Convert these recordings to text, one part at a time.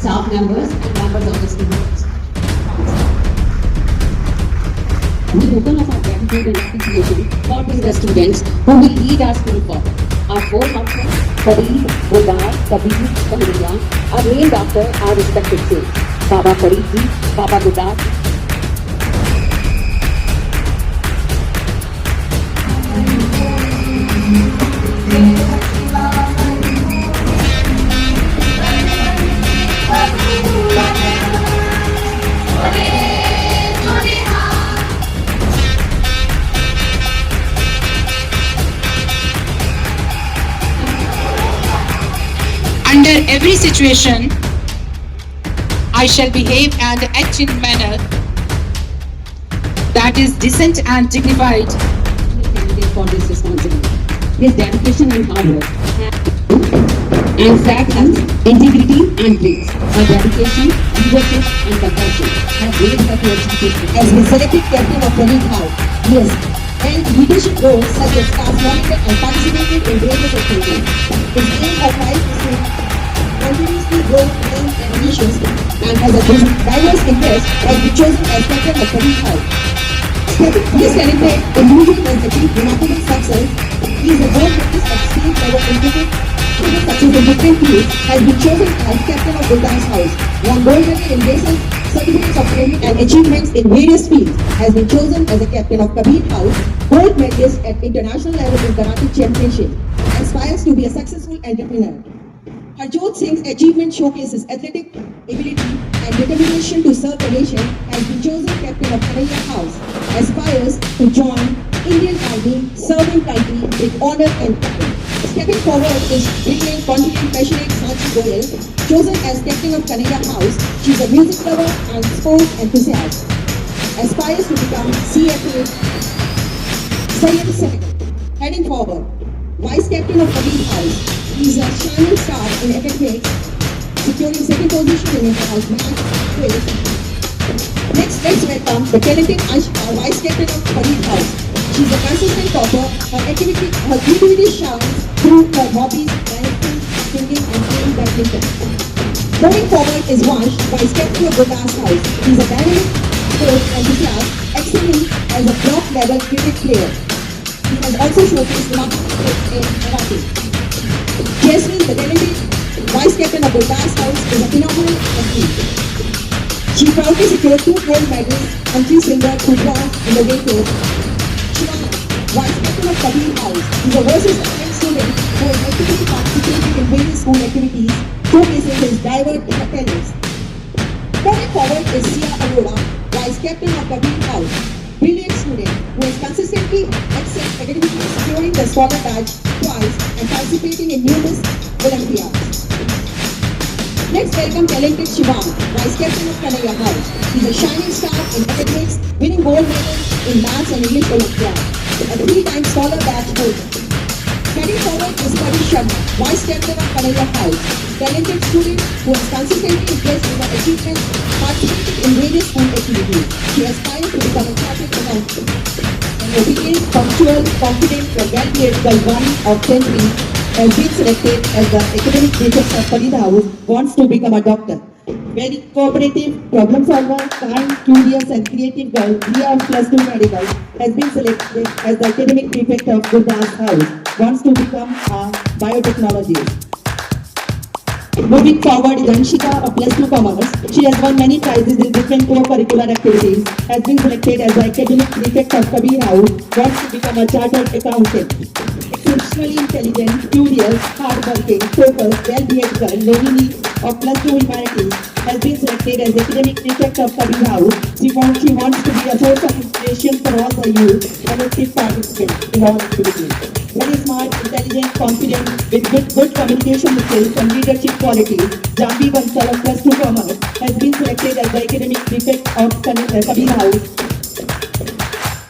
staff members and members of the students. We open up our gratitude and appreciation for the students who will lead our school forward. Our four doctors, Fareed, Gulbar, Kabir, Kahriya, our main doctor, our respected saints, Baba Fareed ji, Baba Gulbar. Under every situation, I shall behave and act in manner that is decent and dignified. Candidate for this responsibility. His dedication and hard work and fact has integrity and grace. Her dedication, leadership and compassion have made her to achieve this. As the selected captain of Fareed House, yes, and leadership roles such as staff monitor and participated in various activities. His aim of life is to continuously grow, learn and ambitious, and has a diverse interest has been chosen as captain of Fareed House. This talented individual has achieved remarkable success. He is a world witness of state level success in different fields, has been chosen as captain of Gulbar's House, won gold medal in races, certificates of training and achievements in various fields, has been chosen as a captain of Kabir House, gold medalist at international level in Karate Championship, aspires to be a successful entrepreneur. Harjot Singh's achievement showcases athletic ability and determination to serve the nation, has been chosen captain of Kanhaiya House, aspires to join Indian Army, serving country with honor and pride. Stepping forward is brilliant, confident, passionate Sanchi Goyal, chosen as captain of Kanhaiya House. She is a music lover and sports enthusiast. Aspires to become CFA Sayyid Senegal. Heading forward, vice captain of Kabir House. He is a shining star in academics, securing second position in inter-house match quiz. Next, let's welcome the talented Ashka, vice captain of Fareed House. She is a consistent topper. Her creativity shines through her hobbies, dancing, singing, and playing badminton. Moving forward is Vansh, vice captain of Gulbar's House. He is a dynamic sports enthusiast, excelling as a block level cricket player. He has also showcased remarkable skills in karate. Jasmine, the talented vice captain of Gulbar's House, is a phenomenal athlete. She proudly secured 2 gold medals and 3 silver to draw in the weight class. Shivana, vice captain of Kabir House, is a versatile student who has actively participated in various school activities, showcasing his diverse talents. Moving forward is Sia Arora, vice captain of Kabir House, brilliant student who has consistently excelled academically, securing the scholar badge twice and participating in numerous Olympiads. Let's welcome talented Shivam, vice captain of Kanhaiya House. He is a shining star in academics, winning gold medals in maths and English Olympiad, a 3-time scholar badge holder. Heading forward is Pari Sharma, vice captain of Kanhaiya House, talented student who has consistently impressed with her achievements, participated in various school activities. She aspires to become a chartered accountant. An obedient, punctual, confident, and well-behaved girl, one of 10 has been selected as the academic prefect of Fareed House, wants to become a doctor. Very cooperative, problem solver, kind, curious and creative girl, Ria of +2 medical, has been selected as the academic prefect of Gulbar's House, wants to become a biotechnologist. Moving forward is Anshika of +2 commerce. She has won many prizes in different co-curricular activities, has been selected as the academic prefect of Kabir House, wants to become a chartered accountant. Exceptionally intelligent, curious, hardworking, focused, well-behaved girl, Navini of +2 humanities, has been selected as academic prefect of Kabir House. She wants to be a source of inspiration for all the youth and active participants in all activities. Very smart, intelligent, confident, with good communication skills and leadership qualities, Jambi Bansal of +2 commerce has been selected as the academic prefect of Kabir House.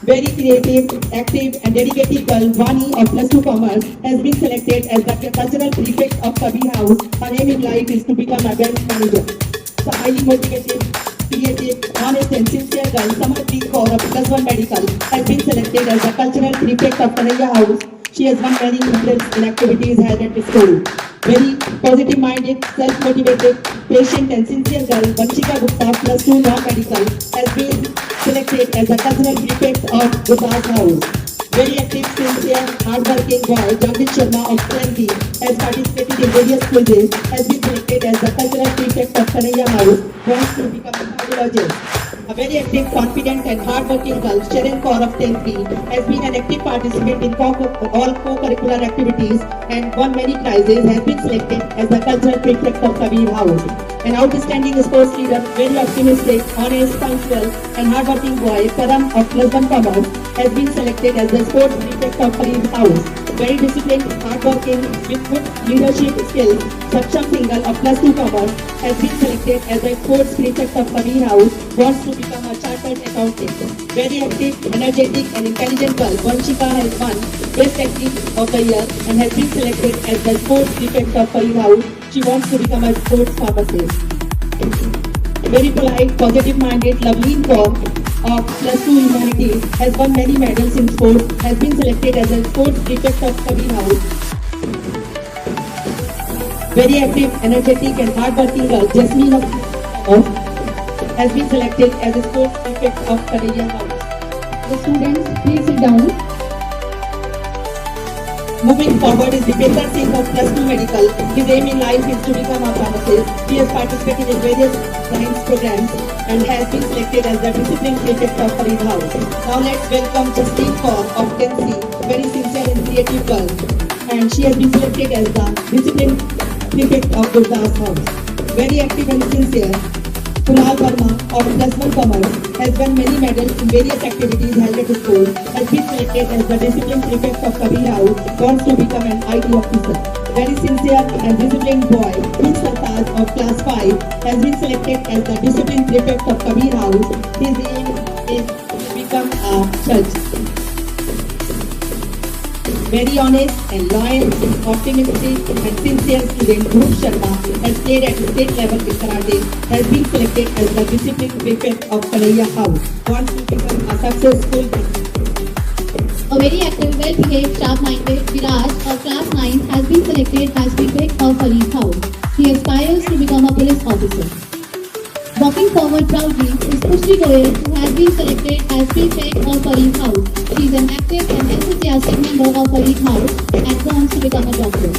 Very creative, active and dedicated girl, Vani of +2 commerce has been selected as the cultural prefect of Kabir House. Her aim in life is to become a branch manager. The highly motivated, creative, honest and sincere girl, Samarpreet Kaur of +1 medical has been selected as the cultural prefect of Kanhaiya House. She has won many medals in activities held at the school. Very positive-minded, self-motivated, patient and sincere girl, Vanshika Gupta, plus 2 non-medical, has been selected as the cultural prefect of Gupta's house. Very active, sincere, hardworking boy, Jamil Sharma of 20 has participated in various quizzes, has been selected as the cultural prefect of Kanhaiya House, wants to become a cardiologist. A very active, confident and hardworking girl, Sharon Kaur of 10th has been an active participant in all co-curricular activities and won many prizes, has been selected as the cultural prefect of Kabir House. An outstanding sports leader, very optimistic, honest, punctual and hardworking boy, Param of plus 1 commerce, has been selected as the sports prefect of Kabir House. Very disciplined, hardworking, with good leadership skills, Saksham Singhal of plus 2 commerce has been selected as the sports prefect of Kabir House, wants to become a chartered accountant. Very active, energetic and intelligent girl, Vanshika has won Best Active of the Year and has been selected as the sports prefect of Kabir House. She wants to become a sports pharmacist. Very polite, positive-minded, Loveleen Kaur of plus 2 humanities has won many medals in sports, has been selected as a sports prefect of Kabir House. Very active, energetic and hardworking girl, Jasmine of has been selected as a sports prefect of Kanhaiya House. The students, please sit down. Moving forward is Dipender Singh of plus 2 medical. His aim in life is to become a pharmacist. He has participated in various science programs and has been selected as the discipline prefect of Farid House. Now let's welcome Justine Kaur of 10C, very sincere and creative girl. And she has been selected as the discipline prefect of Gurdas House. Very active and sincere, Kunal Verma of plus 1 commerce has won many medals in various activities held at school, has been selected as the discipline prefect of Kabir House, wants to become an IT officer. Very sincere and disciplined boy, Prince Sartaj of class 5 has been selected as the discipline prefect of Kabir House. His aim is to become a judge. Very honest and loyal, optimistic and sincere student Dhruv Sharma has played at state level in karate, has been selected as the discipline prefect of Kanhaiya House, wants to become a successful A very active, well-behaved, sharp-minded Viraj of class 9 has been selected as prefect of Farid House. He aspires to become a police officer. Walking forward proudly is Pushti Goyal, who has been selected as prefect of Farid House. She is an active and enthusiastic member of Farid House and wants to become a doctor.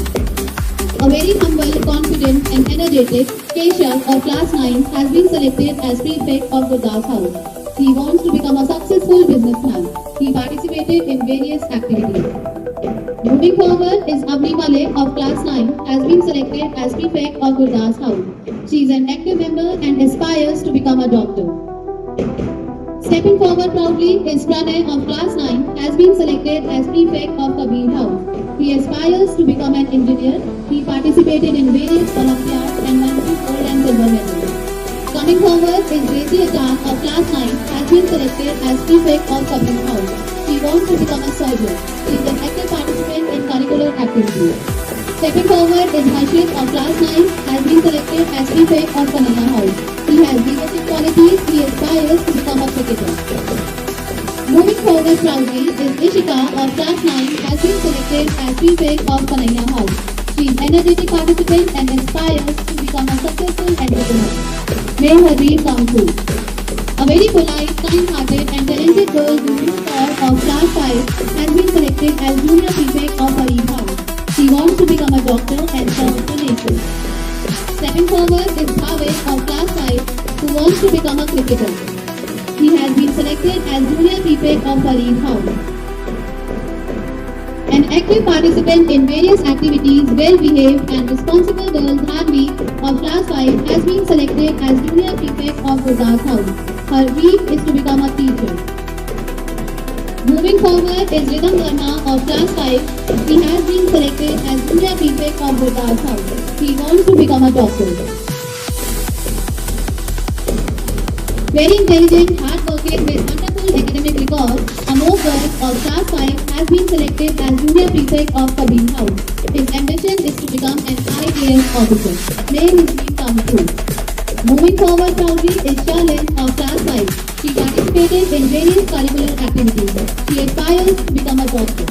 A very humble, confident and energetic Keshav of class 9 has been selected as prefect of Gurdas House. He wants to become a successful businessman. He participated in various activities. Moving forward is Abhi Malik of class 9 has been selected as prefect of Gurdas House. She is an active member and aspires to become a doctor. Stepping forward proudly is Pranay of class 9 has been selected as prefect of Kabir House. He aspires to become an engineer. He participated in various Olympiads and won 2 gold and silver medals. Coming forward is Rezi Ajan of class 9 has been selected as prefect of Kabir House. He wants to become a surgeon. He is an active participant in curricular activities. Stepping forward is Harshit of class 9 has been selected as prefect of Kanhaiya House. He has leadership qualities. He aspires to become a cricketer. Moving forward proudly is Ishika of class 9 has been selected as prefect of Kanhaiya House. She is energetic participant and aspires to become a successful entrepreneur. May her dream come true. A very polite, kind-hearted and talented girl, Guru Kaur of class 5 has been selected as junior prefect of Farid House. She wants to become a doctor and serve the nation. Stepping forward is Bhavesh of class 5 who wants to become a cricketer. He has been selected as junior prefect of Farid House. An active participant in various activities, well-behaved and responsible girl Dhanvi of class 5 has been selected as junior prefect of Gurdas House. Her dream is to become a teacher. Moving forward is Ridham Verma of class 5. He has been selected as junior prefect of Gurdas House. He wants to become a doctor. Very intelligent, hard-working with wonderful academic records, Amol Garg of class 5 has been selected as junior prefect of Kabir House. His ambition is to become an IAS officer. May his dream come true. Moving forward proudly is Charlene of class 5. She participated in various curricular activities. She aspires to become a doctor.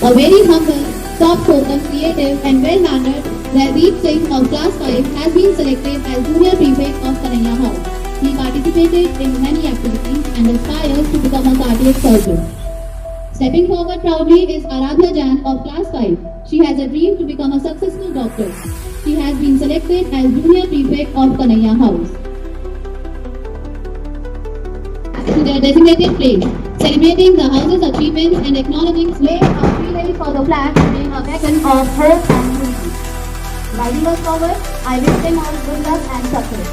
A very humble, Soft-spoken, creative and well-mannered, Rajdeep Singh of class 5 has been selected as junior prefect of Kanhaiya House. He participated in many activities and aspires to become a cardiac surgeon. Stepping forward proudly is Aradhya Jain of class 5. She has a dream to become a successful doctor. She has been selected as junior prefect of Kanhaiya House. To their designated place, celebrating the house's achievements and acknowledging sway of relay for the flag being a beacon of hope and unity. Guiding us forward, I wish them all good luck and success.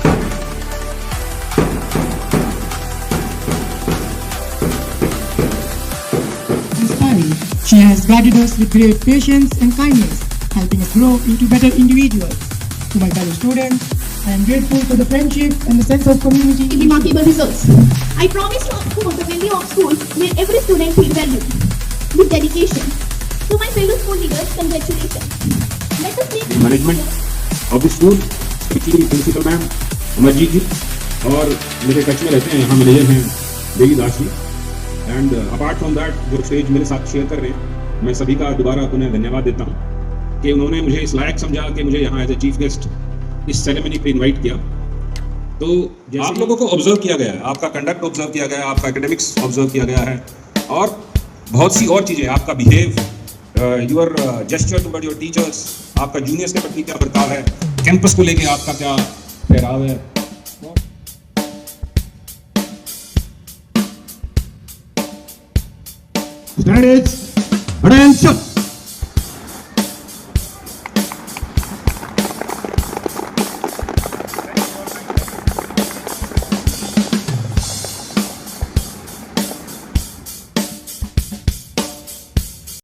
Inspiring, she has guided us with great patience and kindness, helping us grow into better individuals. To my fellow students, I am grateful for the friendship and the sense of community. Remarkable results. I promise to uphold the value of school where every student feels valued with dedication. To my fellow school leaders, congratulations. Let us make management of the school, specially principal ma'am Amarjeet ji, और मेरे touch में रहते हैं यहाँ manager हैं Devi Das ji, and apart from that जो stage मेरे साथ शेयर कर रहे हैं, मैं सभी का दोबारा पुनः धन्यवाद देता हूँ कि उन्होंने मुझे इस लायक समझा कि मुझे यहाँ एज ए चीफ गेस्ट इस सेरेमनी पे इनवाइट किया। तो आप लोगों को ऑब्जर्व किया गया है, आपका कंडक्ट ऑब्जर्व किया गया है, आपका एकेडमिक्स ऑब्जर्व किया गया है, और बहुत सी और चीज़ें, आपका behave, your gesture toward your teachers, आपका जूनियर्स के प्रति क्या बर्ताव है, कैंपस को लेके आपका क्या ठहराव है। Standards, attention!